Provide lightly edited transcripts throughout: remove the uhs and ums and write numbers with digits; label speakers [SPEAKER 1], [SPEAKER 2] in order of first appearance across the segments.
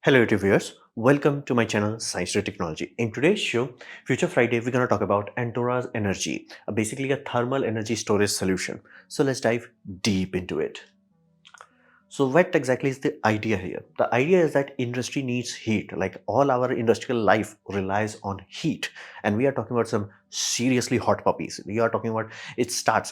[SPEAKER 1] Hello YouTube viewers, welcome to my channel Science and Technology. In today's show, Future Friday, we're going to talk about Antora's energy, basically a thermal energy storage solution. So let's dive deep into it. So what exactly is the idea here? The idea is that industry needs heat, like all our industrial life relies on heat. And we are talking about some seriously hot puppies. We are talking about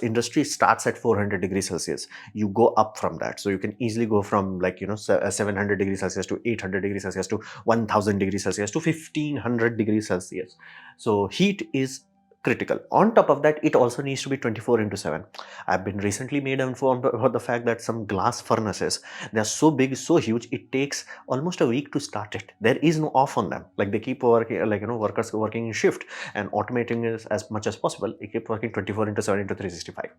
[SPEAKER 1] industry starts at 400 degrees Celsius. You go up from that. So you can easily go from 700 degrees Celsius to 800 degrees Celsius to 1000 degrees Celsius to 1500 degrees Celsius. So heat is critical. On top of that, it also needs to be 24 into 7. I've been recently made informed about the fact that some glass furnaces, they're so big, so huge, it takes almost a week to start it. There is no off on them. Like they keep working, workers working in shift and automating it as much as possible. It keeps working 24 into 7 into 365.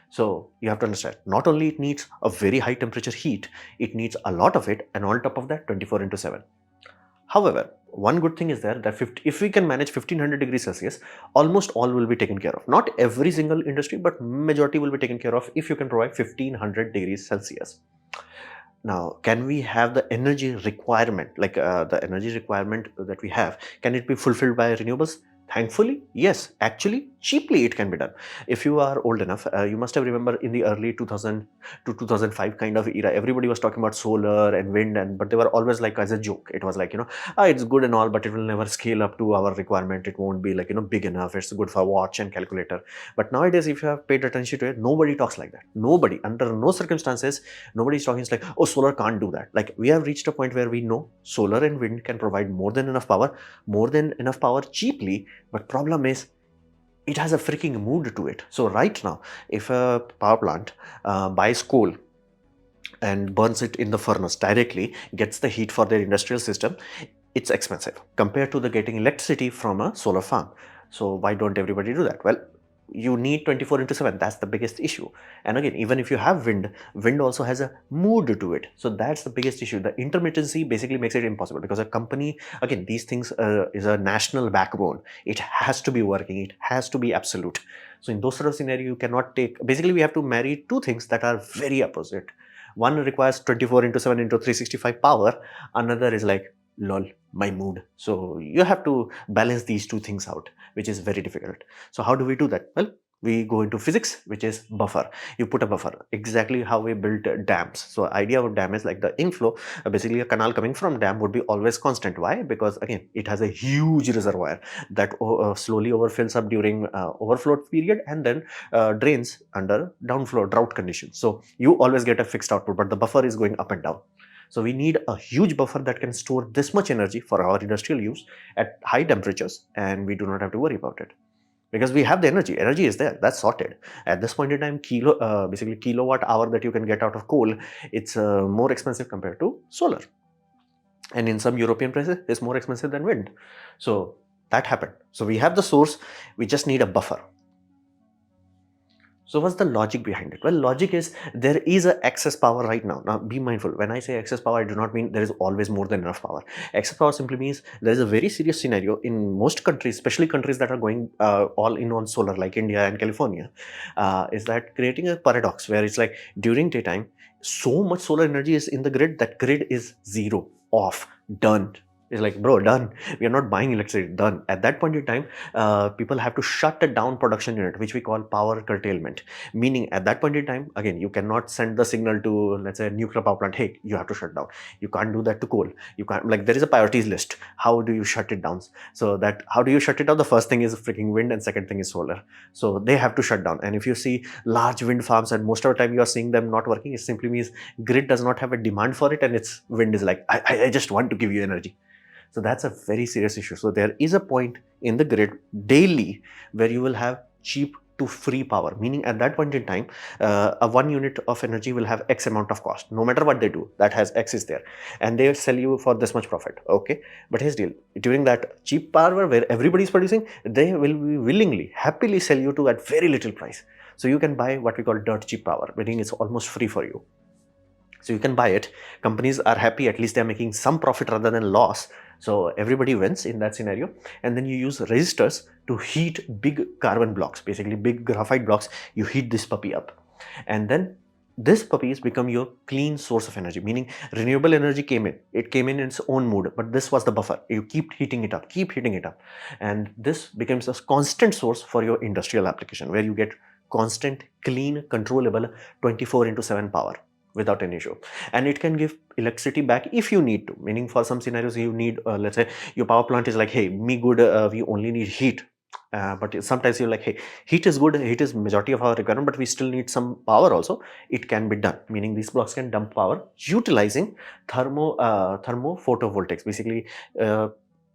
[SPEAKER 1] So you have to understand, not only it needs a very high temperature heat, it needs a lot of it, and on top of that 24 into 7. However, one good thing is there that if we can manage 1500 degrees Celsius, almost all will be taken care of. Not every single industry, but majority will be taken care of if you can provide 1500 degrees Celsius. Now, can we have the energy requirement, the energy requirement that we have, can it be fulfilled by renewables? Thankfully, yes. Actually, cheaply it can be done. If you are old enough, you must have remember in the early 2000 to 2005 kind of era, everybody was talking about solar and wind, but they were always like as a joke. It was like, it's good and all, but it will never scale up to our requirement. It won't be big enough. It's good for watch and calculator. But nowadays, if you have paid attention to it, nobody talks like that. Nobody, under no circumstances, nobody's talking like, oh, solar can't do that. Like we have reached a point where we know solar and wind can provide more than enough power cheaply. But problem is, it has a freaking mood to it. So right now, if a power plant buys coal and burns it in the furnace directly, gets the heat for their industrial system, it's expensive compared to the getting electricity from a solar farm. So why don't everybody do that? Well, you need 24 into 7. That's the biggest issue. And again, even if you have wind also has a mood to it. So that's the biggest issue. The intermittency basically makes it impossible, because a company, again, these things is a national backbone. It has to be working. It has to be absolute. So in those sort of scenario, you cannot take, basically we have to marry two things that are very opposite. One requires 24 into 7 into 365 power. Another is like, lol, my mood. So you have to balance these two things out, which is very difficult. So how do we do that? Well, we go into physics, which is buffer. You put a buffer, exactly how we built dams. So idea of dam is like the inflow, basically a canal coming from dam would be always constant. Why? Because again, it has a huge reservoir that slowly overfills up during overflow period, and then drains under downflow drought conditions. So you always get a fixed output, but the buffer is going up and down. So we need a huge buffer that can store this much energy for our industrial use at high temperatures, and we do not have to worry about it. Because we have the energy. Energy is there. That's sorted. At this point in time, basically kilowatt hour that you can get out of coal, it's more expensive compared to solar. And in some European places, it's more expensive than wind. So that happened. So we have the source. We just need a buffer. So what's the logic behind it? Well, logic is there is a excess power right now. Now be mindful, when I say excess power, I do not mean there is always more than enough power. Excess power simply means there is a very serious scenario in most countries, especially countries that are going all in on solar like India and California, is that creating a paradox where it's like during daytime, so much solar energy is in the grid that grid is zero, off, done. It's like, bro, done. We are not buying electricity, done. At that point in time, people have to shut down production unit, which we call power curtailment. Meaning at that point in time, again, you cannot send the signal to, let's say, a nuclear power plant, hey, you have to shut down. You can't do that to coal. You can't, like, there is a priorities list. How do you shut it down? So that, how do you shut it down? The first thing is freaking wind, and second thing is solar. So they have to shut down. And if you see large wind farms, and most of the time you are seeing them not working, it simply means grid does not have a demand for it, and its wind is like, I just want to give you energy. So that's a very serious issue. So there is a point in the grid daily where you will have cheap to free power, meaning at that point in time, a 1 unit of energy will have X amount of cost. No matter what they do, that has X is there, and they sell you for this much profit. Okay, but here's the deal: during that cheap power where everybody is producing, they will be willingly, happily sell you to at very little price. So you can buy what we call dirt cheap power, meaning it's almost free for you. So you can buy it. Companies are happy, at least they're making some profit rather than loss. So everybody wins in that scenario. And then you use resistors to heat big carbon blocks, basically big graphite blocks. You heat this puppy up. And then This puppy has become your clean source of energy, meaning renewable energy came in. It came in its own mood, but this was the buffer. You keep heating it up, and this becomes a constant source for your industrial application, where you get constant, clean, controllable 24 into 7 power without any issue. And it can give electricity back if you need to, meaning for some scenarios you need, let's say your power plant is like, hey, me good, we only need heat. But sometimes you're like, hey, heat is good, heat is majority of our requirement, but we still need some power also. It can be done, meaning these blocks can dump power utilizing thermo photovoltaics, basically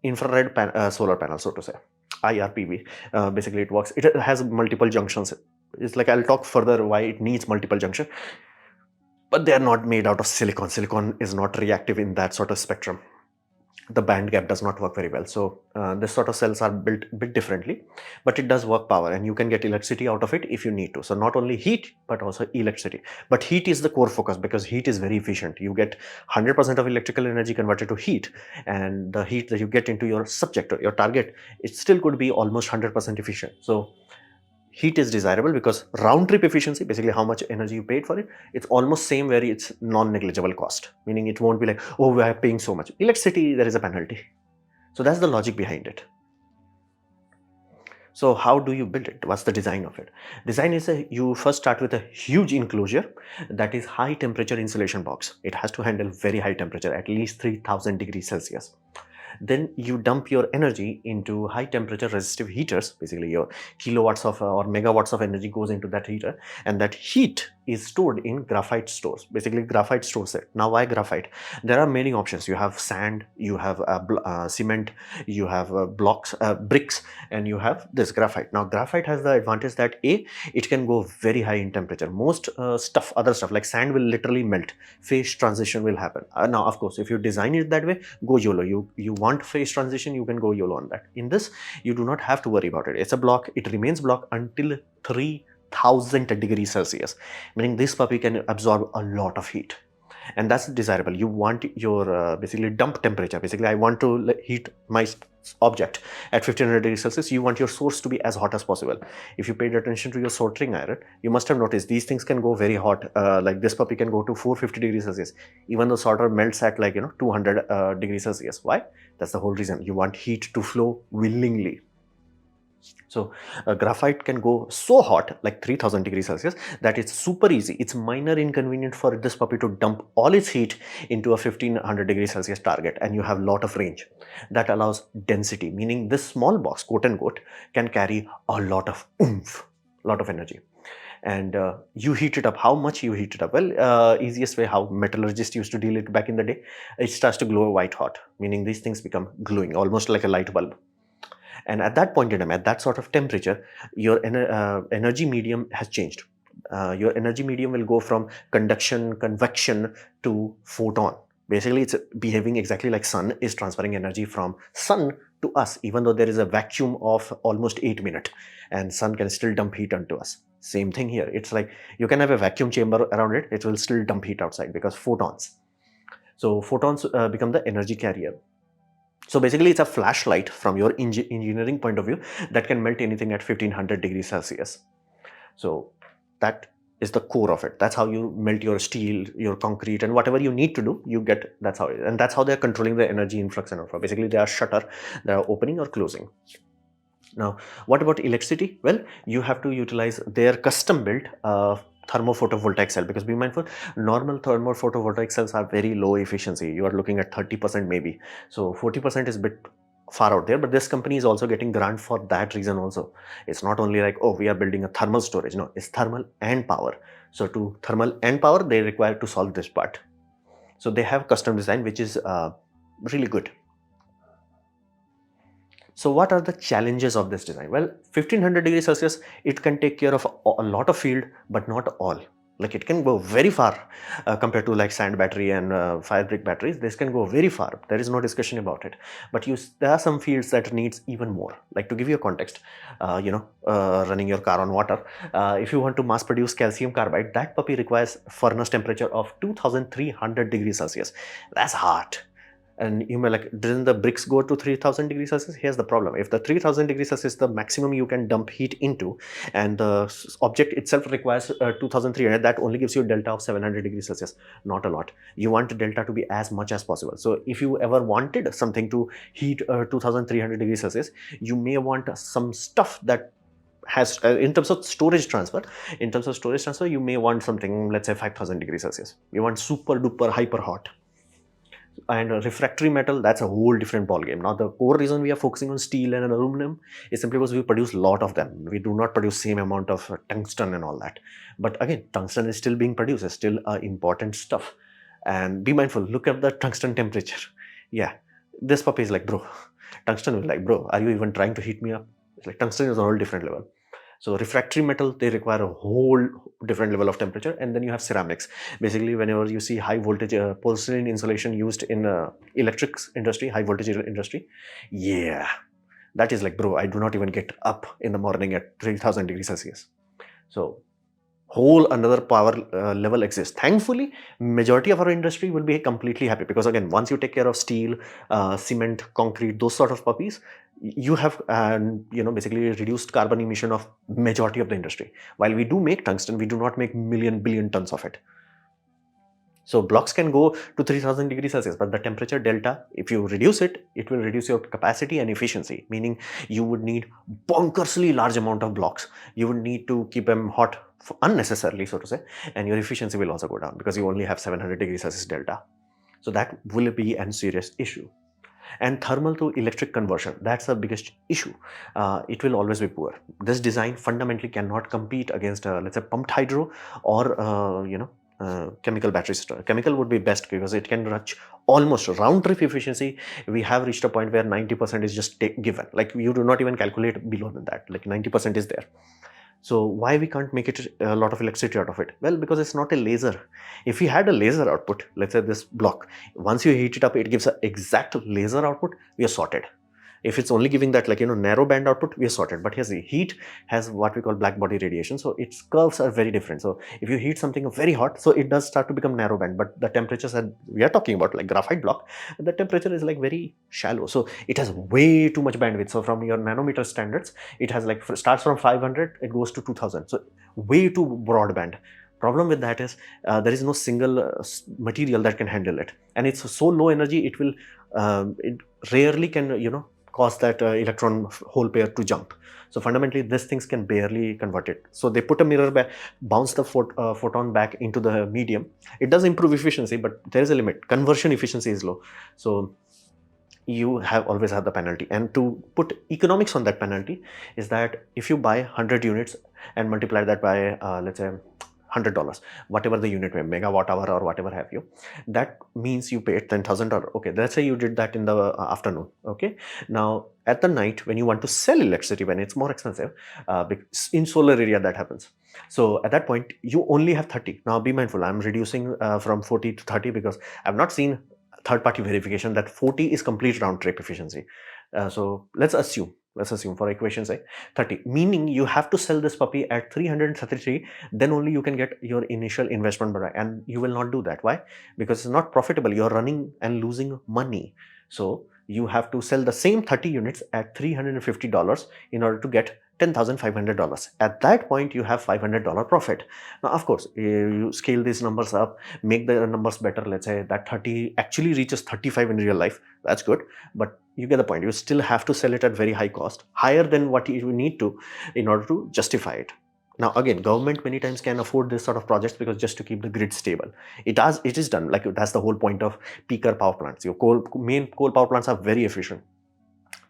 [SPEAKER 1] infrared solar panel, so to say, IRPV. Basically it works, it has multiple junctions. It's like, I'll talk further why it needs multiple junction, but they are not made out of silicon. Silicon is not reactive in that sort of spectrum. The band gap does not work very well. So this sort of cells are built a bit differently, but it does work power, and you can get electricity out of it if you need to. So not only heat, but also electricity. But heat is the core focus, because heat is very efficient. You get 100% of electrical energy converted to heat, and the heat that you get into your subject or your target, it still could be almost 100% efficient. So heat is desirable because round trip efficiency, basically how much energy you paid for it, it's almost same, where it's non-negligible cost, meaning it won't be like, oh, we are paying so much. Electricity, there is a penalty. So that's the logic behind it. So how do you build it? What's the design of it? Design is you first start with a huge enclosure that is high temperature insulation box. It has to handle very high temperature, at least 3000 degrees Celsius. Then you dump your energy into high temperature resistive heaters. Basically your kilowatts of or megawatts of energy goes into that heater, and that heat is stored in graphite stores. Basically graphite stores it. Now why graphite? There are many options. You have sand, you have cement, you have bricks, and you have this graphite. Now graphite has the advantage that it can go very high in temperature. Most other stuff like sand will literally melt. Phase transition will happen. Now of course if you design it that way, go YOLO. You want phase transition, you can go YOLO on that. In this, you do not have to worry about it. It's a block, it remains block until 3000 degrees Celsius, meaning this puppy can absorb a lot of heat, and that's desirable. You want your basically dump temperature. Basically, I want to heat my object at 1500 degrees Celsius. You want your source to be as hot as possible. If you paid attention to your soldering iron, you must have noticed these things can go very hot. Like this puppy can go to 450 degrees Celsius, even though solder melts at 200 degrees Celsius. Why? That's the whole reason. You want heat to flow willingly. So graphite can go so hot, like 3000 degrees Celsius, that it's super easy. It's minor inconvenient for this puppy to dump all its heat into a 1500 degrees Celsius target, and you have a lot of range. That allows density, meaning this small box, quote unquote, can carry a lot of oomph, lot of energy. And you heat it up. How much you heat it up? Well, easiest way how metallurgists used to deal it back in the day, it starts to glow white hot, meaning these things become glowing, almost like a light bulb. And at that point in time, at that sort of temperature, your energy medium has changed. Your energy medium will go from conduction, convection to photon. Basically, it's behaving exactly like sun is transferring energy from sun to us, even though there is a vacuum of almost 8 minutes, and sun can still dump heat onto us. Same thing here. It's like you can have a vacuum chamber around it, it will still dump heat outside because photons. So photons become the energy carrier. So basically it's a flashlight from your engineering point of view that can melt anything at 1500 degrees Celsius. So that is the core of it. That's how you melt your steel, your concrete, and whatever you need to do, you get, that's how it is. And that's how they're controlling the energy influx and outflow. Basically they are shutter, they are opening or closing. Now, what about electricity? Well, you have to utilize their custom built thermophotovoltaic cell, because be mindful, normal thermophotovoltaic cells are very low efficiency. You are looking at 30% maybe. So 40% is a bit far out there, but this company is also getting grant for that reason also. It's not only like, oh, we are building a thermal storage. No, it's thermal and power. So to thermal and power, they require to solve this part. So they have custom design, which is really good. So what are the challenges of this design? Well, 1500 degrees Celsius, it can take care of a lot of field, but not all. Like it can go very far compared to like sand battery and fire brick batteries. This can go very far. There is no discussion about it. But there are some fields that needs even more. Like to give you a context, running your car on water. If you want to mass produce calcium carbide, that puppy requires furnace temperature of 2300 degrees Celsius. That's hot. And you may like, didn't the bricks go to 3000 degrees Celsius? Here's the problem. If the 3000 degrees Celsius is the maximum you can dump heat into, and the object itself requires 2300, that only gives you a delta of 700 degrees Celsius. Not a lot. You want the delta to be as much as possible. So if you ever wanted something to heat 2300 degrees Celsius, you may want some stuff that has in terms of storage transfer, you may want something, let's say 5000 degrees Celsius. You want super duper hyper hot. And refractory metal, that's a whole different ball game. Now the core reason we are focusing on steel and aluminum is simply because we produce a lot of them. We do not produce same amount of tungsten and all that. But again, tungsten is still being produced, it's still important stuff. And be mindful, look at the tungsten temperature. Yeah, this puppy is like, bro, tungsten is like, bro, are you even trying to heat me up? It's like tungsten is a whole different level. So refractory metal, they require a whole different level of temperature. And then you have ceramics. Basically, whenever you see high voltage porcelain insulation used in electrics industry, high voltage industry, yeah, that is like, bro, I do not even get up in the morning at 3000 degrees Celsius. So whole another power level exists. Thankfully, majority of our industry will be completely happy, because again, once you take care of steel, cement, concrete, those sort of puppies, you have basically reduced carbon emission of majority of the industry. While we do make tungsten, we do not make billion tons of it. So blocks can go to 3000 degrees Celsius, but the temperature delta, if you reduce it, it will reduce your capacity and efficiency, meaning you would need bonkersly large amount of blocks. You would need to keep them hot unnecessarily, so to say, and your efficiency will also go down because you only have 700 degrees Celsius delta. So that will be a serious issue. And thermal to electric conversion, that's the biggest issue. It will always be poor. This design fundamentally cannot compete against, let's say, pumped hydro or, chemical battery system. Chemical would be best because it can reach almost round trip efficiency. We have reached a point where 90% is just given. Like you do not even calculate below than that. Like 90% is there. So why we can't make it a lot of electricity out of it? Well, because it's not a laser. If we had a laser output, let's say this block, once you heat it up, it gives an exact laser output, we are sorted. If it's only giving that narrow band output, we are sorted. But here's the heat has what we call black body radiation. So its curves are very different. So if you heat something very hot, so it does start to become narrow band. But the temperatures that we are talking about, like graphite block, the temperature is like very shallow. So it has way too much bandwidth. So from your nanometer standards, it has like starts from 500, it goes to 2000. So way too broadband. Problem with that is there is no single material that can handle it, and it's so low energy. It will it rarely can cause that electron hole pair to jump. So fundamentally, these things can barely convert it. So they put a mirror back, bounce the photon back into the medium. It does improve efficiency, but there is a limit. Conversion efficiency is low. So you always have the penalty. And to put economics on that penalty is that if you buy 100 units and multiply that by let's say $100, whatever the unit may, megawatt hour or whatever have you, that means you paid $10,000. Okay, let's say you did that in the afternoon. Okay, now at the night when you want to sell electricity, when it's more expensive, in solar area that happens. So at that point you only have 30. Now be mindful, I'm reducing from 40 to 30 because I've not seen third-party verification that 40 is complete round trip efficiency. So let's assume for equation's sake 30, meaning you have to sell this puppy at 333, then only you can get your initial investment back, and you will not do that. Why? Because it's not profitable. You're running and losing money. So you have to sell the same 30 units at $350 in order to get $10,500. At that point, you have $500 profit. Now, of course, you scale these numbers up, make the numbers better. Let's say that 30 actually reaches 35 in real life. That's good. But you get the point. You still have to sell it at very high cost, higher than what you need to in order to justify it. Now, again, government many times can afford this sort of projects because just to keep the grid stable. It is done. Like that's the whole point of peaker power plants. Your main coal power plants are very efficient.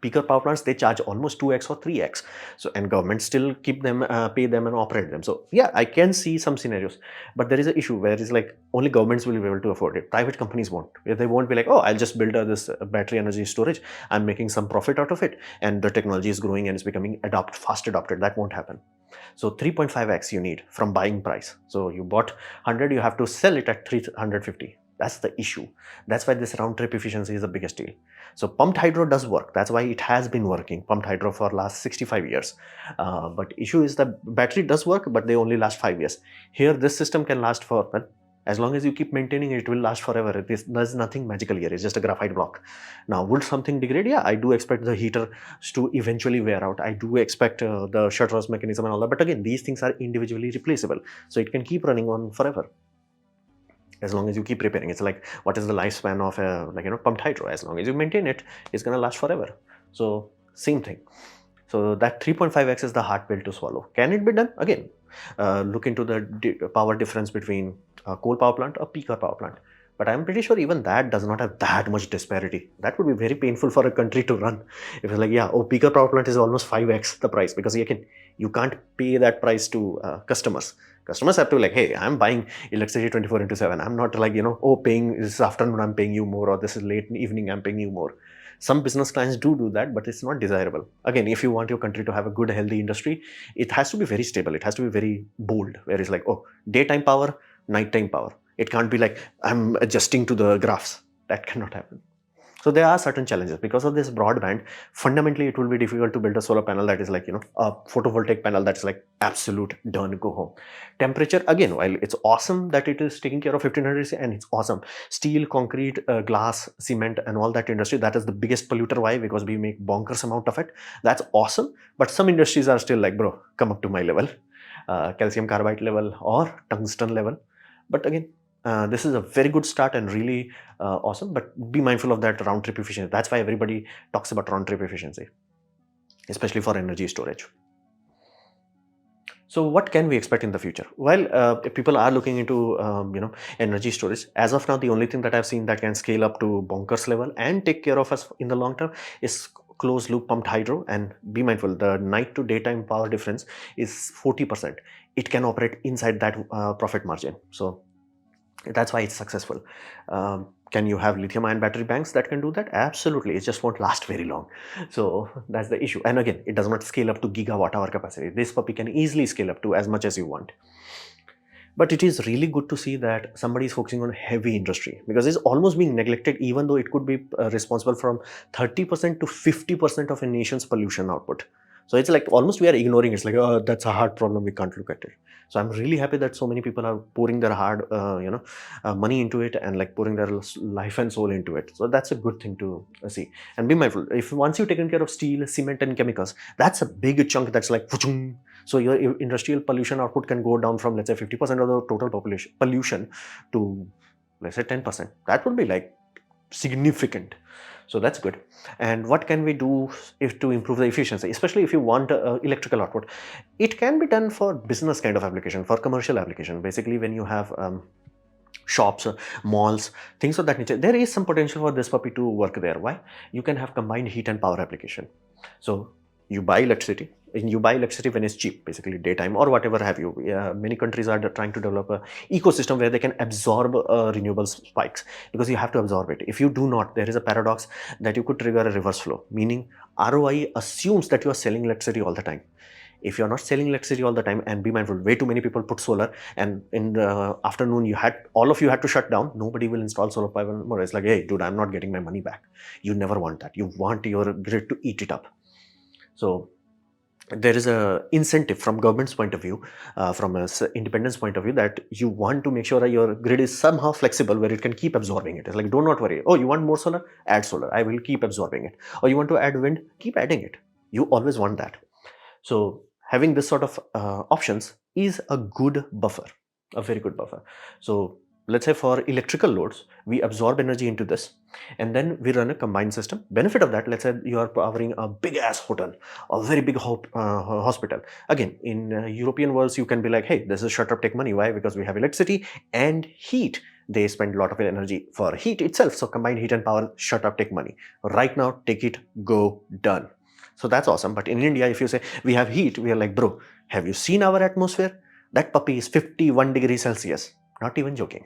[SPEAKER 1] Peaker power plants, they charge almost 2x or 3x. So, and government still keep them, pay them and operate them. So yeah, I can see some scenarios, but there is an issue where it's like only governments will be able to afford it. Private companies won't. They won't be like, oh, I'll just build this battery energy storage. I'm making some profit out of it. And the technology is growing and it's becoming fast adopted. That won't happen. So 3.5x you need from buying price. So you bought 100, you have to sell it at 350. That's the issue. That's why this round trip efficiency is the biggest deal. So pumped hydro does work. That's why it has been working, pumped hydro, for last 65 years. But issue is the battery does work, but they only last 5 years. Here, this system can last for As long as you keep maintaining it, it will last forever. There's nothing magical here. It's just a graphite block. Now, would something degrade? Yeah, I do expect the heater to eventually wear out. I do expect the shutoff mechanism and all that. But again, these things are individually replaceable. So it can keep running on forever, as long as you keep repairing. It's like, what is the lifespan of a pumped hydro? As long as you maintain it, it's going to last forever. So same thing. So that 3.5x is the hard pill to swallow. Can it be done? Again, look into the power difference between a coal power plant or peaker power plant. But I'm pretty sure even that does not have that much disparity. That would be very painful for a country to run. If it's like, yeah, oh, peaker power plant is almost 5x the price, because you can't pay that price to customers. Customers have to like, hey, I'm buying electricity 24/7. I'm not like, oh, paying this afternoon, I'm paying you more, or this is late in the evening, I'm paying you more. Some business clients do that, but it's not desirable. Again, if you want your country to have a good, healthy industry, it has to be very stable. It has to be very bold, where it's like, oh, daytime power, nighttime power. It can't be like, I'm adjusting to the graphs. That cannot happen. So there are certain challenges. Because of this broadband, fundamentally, it will be difficult to build a solar panel that is like, a photovoltaic panel that's like absolute done, go home. Temperature, again, while it's awesome that it is taking care of 1500 and it's awesome. Steel, concrete, glass, cement, and all that industry, that is the biggest polluter. Why? Because we make bonkers amount of it. That's awesome. But some industries are still like, bro, come up to my level, calcium carbide level or tungsten level. But again, this is a very good start and really awesome, but be mindful of that round trip efficiency. That's why everybody talks about round trip efficiency, especially for energy storage. So what can we expect in the future? Well, if people are looking into energy storage, as of now, the only thing that I've seen that can scale up to bonkers level and take care of us in the long term is closed loop pumped hydro. And be mindful, the night to daytime power difference is 40%. It can operate inside that profit margin. So that's why it's successful. Can you have lithium ion battery banks that can do that? Absolutely. It just won't last very long. So that's the issue. And again, it does not scale up to gigawatt hour capacity. This puppy can easily scale up to as much as you want. But it is really good to see that somebody is focusing on heavy industry, because it's almost being neglected, even though it could be responsible from 30% to 50% of a nation's pollution output. So it's like almost we are ignoring it. It's like, oh, that's a hard problem, we can't look at it. So I'm really happy that so many people are pouring their hard money into it, and like pouring their life and soul into it. So that's a good thing to see. And be mindful, if once you've taken care of steel, cement, and chemicals, that's a big chunk. That's like, so your industrial pollution output can go down from, let's say, 50% of the total population pollution to, let's say, 10%. That would be like significant. So that's good. And what can we do to improve the efficiency, especially if you want electrical output? It can be done for business kind of application, for commercial application. Basically, when you have shops, malls, things of that nature, there is some potential for this puppy to work there. Why? You can have combined heat and power application. So you buy electricity, and you buy electricity when it's cheap, basically daytime or whatever have you. Many countries are trying to develop a ecosystem where they can absorb renewable spikes, because you have to absorb it. If you do not, there is a paradox that you could trigger a reverse flow, meaning ROI assumes that you are selling electricity all the time. If you're not selling electricity all the time, and be mindful, way too many people put solar, and in the afternoon all of you had to shut down, nobody will install solar power anymore. It's like, hey, dude, I'm not getting my money back. You never want that. You want your grid to eat it up. So there is a incentive from government's point of view, from a independence point of view, that you want to make sure that your grid is somehow flexible, where it can keep absorbing it. It's like, do not worry. Oh, you want more solar? Add solar. I will keep absorbing it. Or you want to add wind? Keep adding it. You always want that. So having this sort of options is a good buffer, a very good buffer. So let's say for electrical loads, we absorb energy into this, and then we run a combined system. Benefit of that, let's say you are powering a big ass hotel, a very big hospital. Again, in European worlds, you can be like, hey, this is shut up, take money. Why? Because we have electricity and heat. They spend a lot of energy for heat itself. So combined heat and power, shut up, take money. Right now, take it, go, done. So that's awesome. But in India, if you say we have heat, we are like, bro, have you seen our atmosphere? That puppy is 51 degrees Celsius. Not even joking.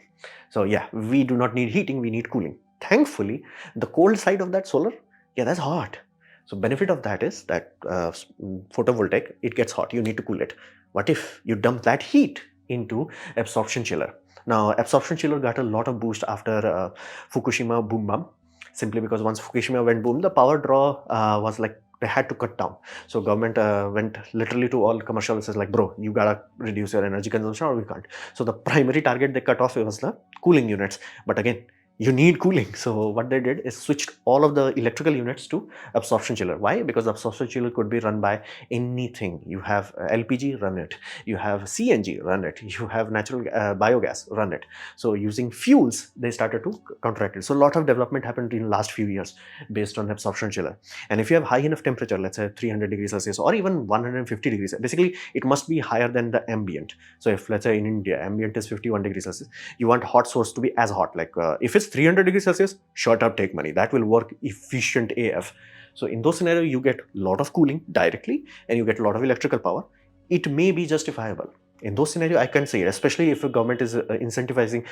[SPEAKER 1] So yeah, we do not need heating, we need cooling. Thankfully, the cold side of that solar, yeah, that's hot. So benefit of that is that photovoltaic, it gets hot, you need to cool it. What if you dump that heat into absorption chiller? Now, absorption chiller got a lot of boost after Fukushima boom bam, simply because once Fukushima went boom, the power draw was like They had to cut down. So government went literally to all commercial businesses like, bro, you gotta reduce your energy consumption or we can't. So the primary target they cut off was the cooling units. But again, you need cooling. So what they did is switched all of the electrical units to absorption chiller. Why? Because the absorption chiller could be run by anything. You have LPG, run it. You have CNG, run it. You have natural biogas, run it. So using fuels, they started to counteract it. So a lot of development happened in the last few years based on absorption chiller. And if you have high enough temperature, let's say 300 degrees Celsius or even 150 degrees, basically it must be higher than the ambient. So if let's say in India, ambient is 51 degrees Celsius, you want hot source to be as hot. Like if it's 300 degrees Celsius, shut up, take money. That will work efficient AF. So in those scenarios, you get a lot of cooling directly and you get a lot of electrical power. It may be justifiable. In those scenarios, I can say it, especially if a government is incentivizing,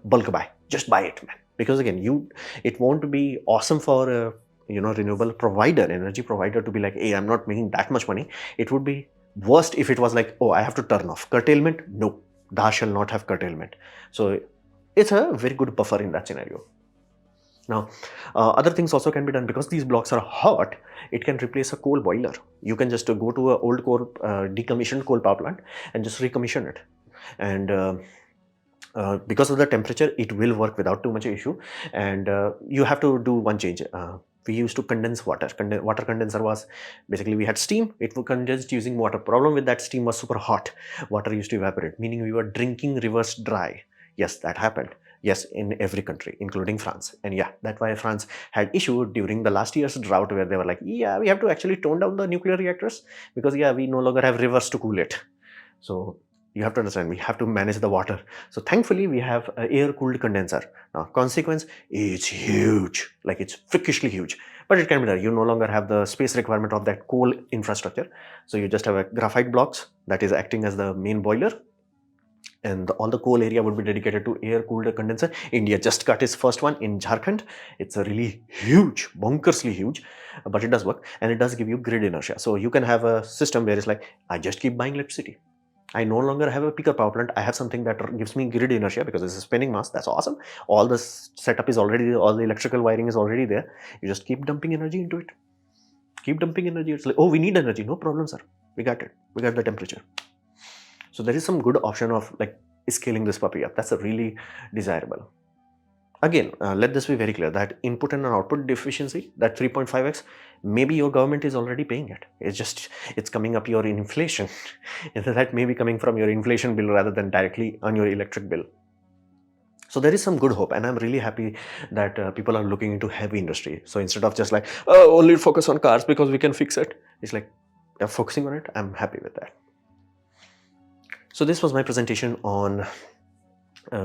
[SPEAKER 1] bulk buy. Just buy it, man. Because again, it won't be awesome for a renewable provider, energy provider to be like, hey, I'm not making that much money. It would be worst if it was like, oh, I have to turn off. Curtailment? No, thou shall not have curtailment. So it's a very good buffer in that scenario. Now, other things also can be done because these blocks are hot. It can replace a coal boiler. You can just go to an old coal, decommissioned coal power plant and just recommission it. And because of the temperature, it will work without too much issue. And you have to do one change. We used to condense water. Water condenser was basically we had steam. It was condensed using water. Problem with that steam was super hot. Water used to evaporate, meaning we were drinking reverse dry. Yes, that happened. Yes, in every country, including France. And yeah, that's why France had issue during the last year's drought where they were like, yeah, we have to actually tone down the nuclear reactors because yeah, we no longer have rivers to cool it. So you have to understand, we have to manage the water. So thankfully, we have an air-cooled condenser. Now, consequence, it's huge, like it's freakishly huge. But it can be done. You no longer have the space requirement of that coal infrastructure. So you just have a graphite blocks that is acting as the main boiler. And all the coal area would be dedicated to air-cooled condenser. India just got its first one in Jharkhand. It's a really huge, bonkersly huge, but it does work and it does give you grid inertia. So you can have a system where it's like, I just keep buying electricity. I no longer have a peaker power plant. I have something that gives me grid inertia because it's a spinning mass. That's awesome. All the setup is already there. All the electrical wiring is already there. You just keep dumping energy into it. Keep dumping energy. It's like, oh, we need energy. No problem, sir. We got it. We got the temperature. So there is some good option of like scaling this puppy up. That's a really desirable. Again, let this be very clear that input and output deficiency, that 3.5x, maybe your government is already paying it. It's coming up your inflation. That may be coming from your inflation bill rather than directly on your electric bill. So there is some good hope, and I'm really happy that people are looking into heavy industry. So instead of just like, oh, only focus on cars because we can fix it, it's like, they're focusing on it. I'm happy with that. So this was my presentation on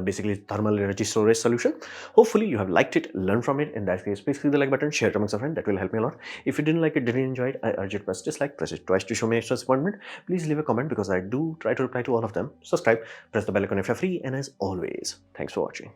[SPEAKER 1] basically thermal energy storage solution. Hopefully you have liked it, learned from it. In that case, please click the like button, share it amongst a friend. That will help me a lot. If you didn't like it, didn't enjoy it, I urge you to press dislike, press it twice to show me extra disappointment. Please leave a comment because I do try to reply to all of them. Subscribe, press the bell icon if you're free, and as always, thanks for watching.